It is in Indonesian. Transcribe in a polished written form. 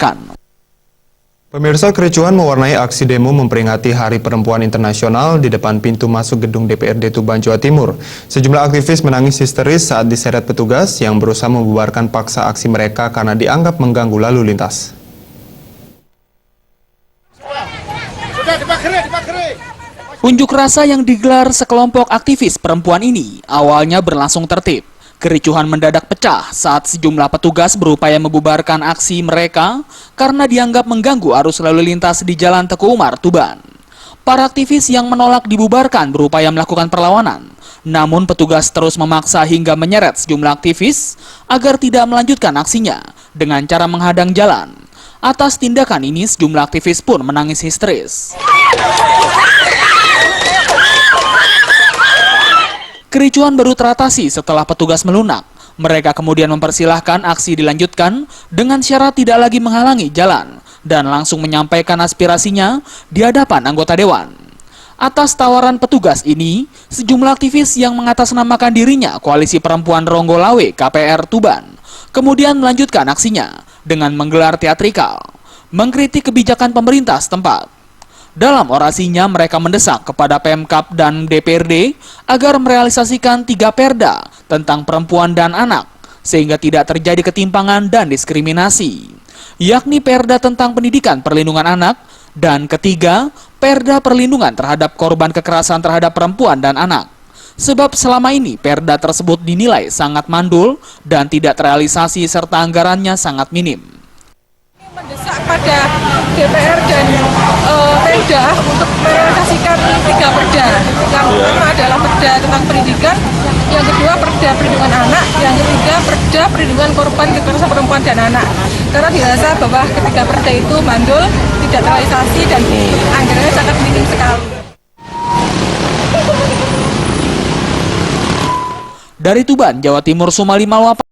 dibubarkan. Pemirsa, kericuhan mewarnai aksi demo memperingati Hari Perempuan Internasional di depan pintu masuk gedung DPRD Tuban, Jawa Timur. Sejumlah aktivis menangis histeris saat diseret petugas yang berusaha membubarkan paksa aksi mereka karena dianggap mengganggu lalu lintas. Unjuk rasa yang digelar sekelompok aktivis perempuan ini awalnya berlangsung tertib. Kericuhan mendadak pecah saat sejumlah petugas berupaya membubarkan aksi mereka karena dianggap mengganggu arus lalu lintas di Jalan Teguh Umar, Tuban. Para aktivis yang menolak dibubarkan berupaya melakukan perlawanan, namun petugas terus memaksa hingga menyeret sejumlah aktivis agar tidak melanjutkan aksinya dengan cara menghadang jalan. Atas tindakan ini, sejumlah aktivis pun menangis histeris. Kericuhan baru teratasi setelah petugas melunak. Mereka kemudian mempersilahkan aksi dilanjutkan dengan syarat tidak lagi menghalangi jalan dan langsung menyampaikan aspirasinya di hadapan anggota dewan. Atas tawaran petugas ini, sejumlah aktivis yang mengatasnamakan dirinya Koalisi Perempuan Ronggolawe KPR Tuban kemudian melanjutkan aksinya dengan menggelar teatrikal, mengkritik kebijakan pemerintah setempat. Dalam orasinya, mereka mendesak kepada Pemkab dan DPRD agar merealisasikan 3 perda tentang perempuan dan anak, sehingga tidak terjadi ketimpangan dan diskriminasi, yakni perda tentang pendidikan perlindungan anak, dan ketiga, perda perlindungan terhadap korban kekerasan terhadap perempuan dan anak. Sebab selama ini perda tersebut dinilai sangat mandul dan tidak terrealisasi serta anggarannya sangat minim. Mendesak pada DPR dan Pemda untuk merealisasikan 3 perda. Yang pertama adalah perda tentang pendidikan, yang kedua perda perlindungan anak, yang ketiga perda perlindungan korban kekerasan perempuan dan anak. Karena dirasa bahwa ketiga perda itu mandul, tidak terrealisasi dan anggarannya sangat minim sekali. Dari Tuban, Jawa Timur, Sumali Malwapa.